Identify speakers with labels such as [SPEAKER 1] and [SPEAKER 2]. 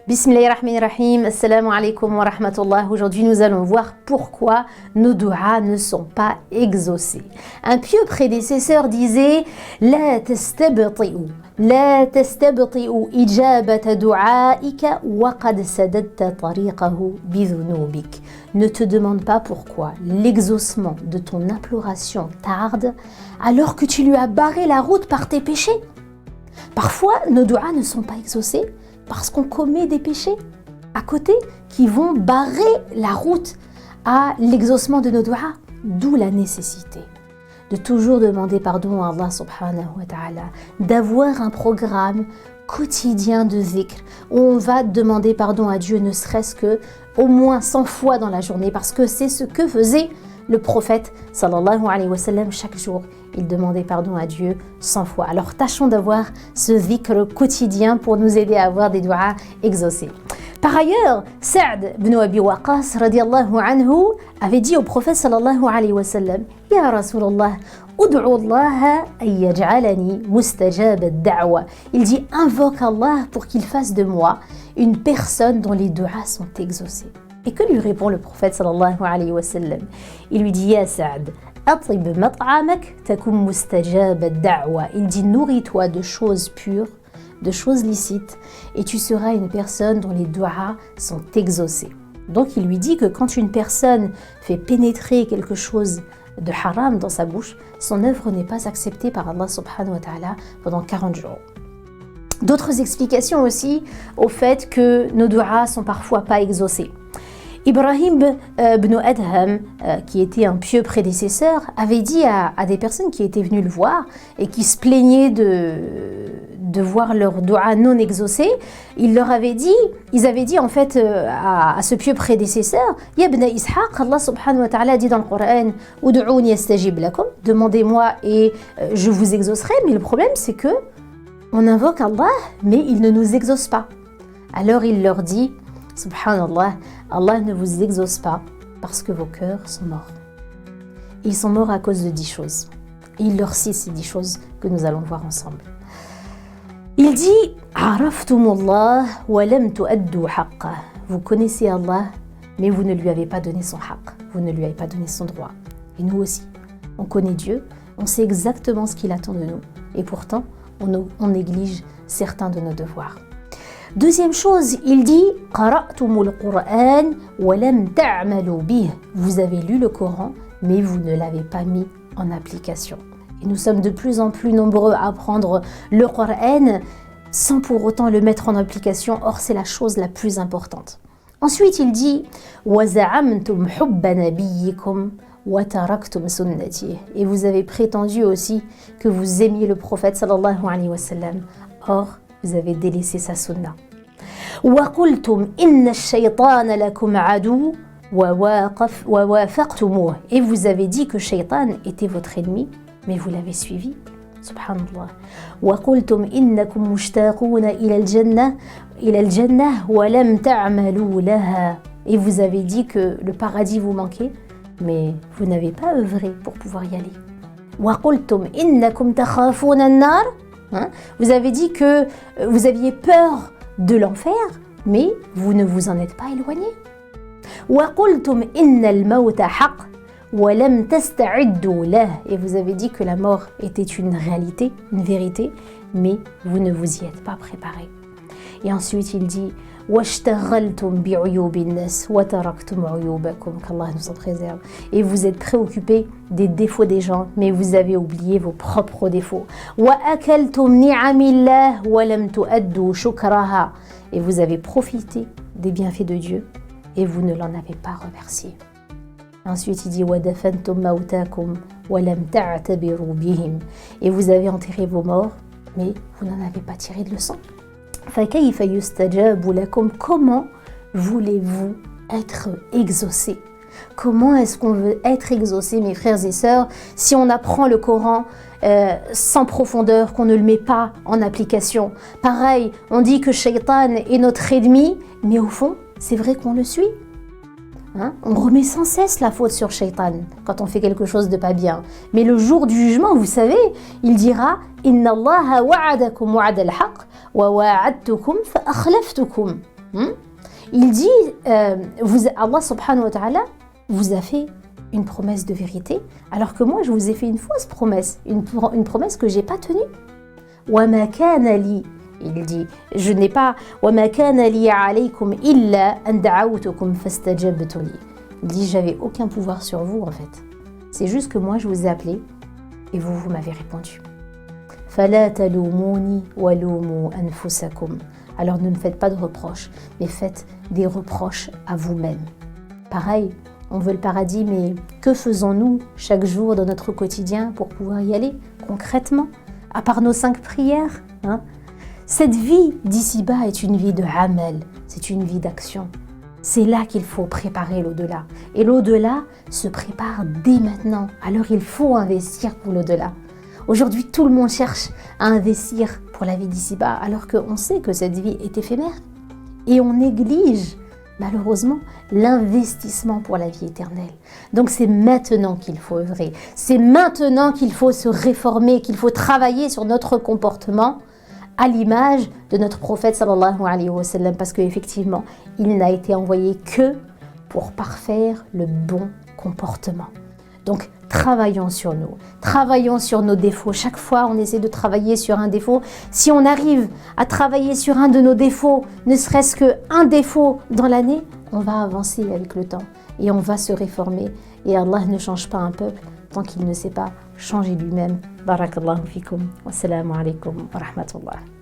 [SPEAKER 1] Bismillahirrahmanirrahim, assalamu alaikum wa rahmatullah. Aujourd'hui, nous allons voir pourquoi nos du'as ne sont pas exaucés. Un pieux prédécesseur disait La tastabti'u ijabata du'aika wa qad sadadta tariqahu bidhunubik. Ne te demande pas pourquoi l'exaucement de ton imploration tarde alors que tu lui as barré la route par tes péchés. Parfois, nos du'as ne sont pas exaucés parce qu'on commet des péchés à côté qui vont barrer la route à l'exaucement de nos du'as. D'où la nécessité de toujours demander pardon à Allah subhanahu wa ta'ala, d'avoir un programme quotidien de zikr où on va demander pardon à Dieu ne serait-ce que au moins 100 fois dans la journée, parce que c'est ce que faisait le prophète sallallahu alayhi wa sallam chaque jour. Il demandait pardon à Dieu 100 fois. Alors tâchons d'avoir ce zikr quotidien pour nous aider à avoir des du'as exaucés. Par ailleurs, Sa'd ibn Abi Waqqas radiyallahu anhu avait dit au prophète sallallahu alayhi wa sallam Ya Rasulallah, ud'u Allah an yaj'alani mustajab ad-da'wa. Il dit invoque Allah pour qu'il fasse de moi une personne dont les du'as sont exaucés. Et que lui répond le prophète sallallahu alayhi wa sallam? Il lui dit Ya Sa'd, atib mat'amak takum mustajab ad-da'wa. Il dit nourris-toi de choses pures, de choses licites, et tu seras une personne dont les du'as sont exaucés. Donc il lui dit que quand une personne fait pénétrer quelque chose de haram dans sa bouche, son œuvre n'est pas acceptée par Allah subhanahu wa ta'ala pendant 40 jours. D'autres explications aussi au fait que nos du'as sont parfois pas exaucés. Ibrahim ibn Adham, qui était un pieux prédécesseur, avait dit à des personnes qui étaient venues le voir et qui se plaignaient de voir leurs du'as non exaucés, ils avaient dit en fait à ce pieux prédécesseur, Ya ibn Ishaq, Allah subhanahu wa ta'ala dit dans le Coran, Ud'ouni astajib lakum, demandez-moi et je vous exaucerai, mais le problème c'est que on invoque Allah, mais il ne nous exauce pas. Alors il leur dit, Subhanallah, Allah ne vous exauce pas parce que vos cœurs sont morts. Ils sont morts à cause de 10 choses. Et il leur cite ces 10 choses que nous allons voir ensemble. Il dit Araftumullah wa lam tu'addu haqqah. Vous connaissez Allah, mais vous ne lui avez pas donné son haqq. Vous ne lui avez pas donné son droit. Et nous aussi, on connaît Dieu, on sait exactement ce qu'il attend de nous. Et pourtant, on néglige certains de nos devoirs. Deuxième chose, il dit Qara'tumul Qur'an wa lam ta'malu bih. Vous avez lu le Coran, mais vous ne l'avez pas mis en application. Et nous sommes de plus en plus nombreux à apprendre le Coran sans pour autant le mettre en application. Or, c'est la chose la plus importante. Ensuite, il dit Wa za'amtum hubba nabiyyikum wa taraktum sunnati. Et vous avez prétendu aussi que vous aimiez le prophète sallallahu alayhi wa sallam. Or, vous avez délaissé sa sunna. وَقُلْتُمْ إِنَّ الشَّيْطَانَ لَكُمْ عَدُوٌّ وَوَافَقْتُمُوهُ. Et vous avez dit que Shaitan était votre ennemi, mais vous l'avez suivi. Subhanallah. وَقُلْتُمْ إِنَّكُمْ مُشْتَاقُونَ إِلَى الْجَنَّةِ وَلَمْ تَعْمَلُوا لَهَا. Et vous avez dit que le paradis vous manquait, mais vous n'avez pas œuvré pour pouvoir y aller. وَقُلْتُمْ إِنَّكُمْ تَخَافُونَ النَّارَ. Vous avez dit que vous aviez peur de l'enfer, mais vous ne vous en êtes pas éloigné. وَقُلْتُمْ إِنَّ الْمَوْتَ حَقٌّ وَلَمْ تَسْتَعِدُّوا لَهُ. Et vous avez dit que la mort était une réalité, une vérité, mais vous ne vous y êtes pas préparé. Et ensuite il dit وَاشْتَغَلْتُمْ بِعُيُوبِ النَّاسِ وَتَرَكْتُمْ عُيُوبَكُمْ. qu'Allah nous en préserve. Et vous êtes préoccupés des défauts des gens, mais vous avez oublié vos propres défauts. وَأَكَلْتُمْ نِعَمِ اللَّهِ وَلَمْ تُؤَدُّوا شُكْرَهَا. Et vous avez profité des bienfaits de Dieu, et vous ne l'en avez pas remercié. Ensuite il dit وَدَفَنْتُمْ مَوْتَاكُمْ وَلَمْ تَعْتَبِرُوا بِهِمْ. Et vous avez enterré vos morts, mais vous n'en avez pas tiré de leçon. فَكَيْفَ يُسْتَجَابُ لَكُمْ. Comment voulez-vous être exaucé? Comment est-ce qu'on veut être exaucé, mes frères et sœurs, si on apprend le Coran sans profondeur, qu'on ne le met pas en application? Pareil, on dit que Shaitan est notre ennemi, mais au fond, c'est vrai qu'on le suit. On remet sans cesse la faute sur Shaitan quand on fait quelque chose de pas bien. Mais le jour du jugement, vous savez, il dira « Inna Allah wa'adakum wa'ada al-haq wa wa'adtukum fa akhlaftukum » Il dit, Allah subhanahu wa ta'ala vous a fait une promesse de vérité, alors que moi je vous ai fait une fausse promesse, une promesse que j'ai pas tenue. وَمَا كَانَ لِي, il dit, je n'ai pas وَمَا كَانَ لِي عَلَيْكُمْ إِلَّا أَنْ دَعَوْتُكُمْ فَاسْتَجَبْتُ لِي. Il dit, j'avais aucun pouvoir sur vous en fait. C'est juste que moi je vous ai appelé et vous m'avez répondu. فَلَا تَلُومُونِي وَلُومُوا أَنفُسَكُمْ. Alors ne me faites pas de reproches, mais faites des reproches à vous-même. Pareil, on veut le paradis, mais que faisons-nous chaque jour dans notre quotidien pour pouvoir y aller concrètement, à part nos 5 prières, Cette vie d'ici-bas est une vie de amal, c'est une vie d'action. C'est là qu'il faut préparer l'au-delà. Et l'au-delà se prépare dès maintenant. Alors il faut investir pour l'au-delà. Aujourd'hui, tout le monde cherche à investir pour la vie d'ici-bas, alors qu'on sait que cette vie est éphémère. Et on néglige, malheureusement, l'investissement pour la vie éternelle. Donc c'est maintenant qu'il faut œuvrer. C'est maintenant qu'il faut se réformer, qu'il faut travailler sur notre comportement à l'image de notre prophète sallallahu alayhi wa sallam, parce qu'effectivement, il n'a été envoyé que pour parfaire le bon comportement. Donc, travaillons sur nous, travaillons sur nos défauts. Chaque fois, on essaie de travailler sur un défaut. Si on arrive à travailler sur un de nos défauts, ne serait-ce qu'un défaut dans l'année, on va avancer avec le temps et on va se réformer. Et Allah ne change pas un peuple tant qu'il ne sait pas changer lui-même. Barakallahu fikum. Wassalamu alaikum wa rahmatullah.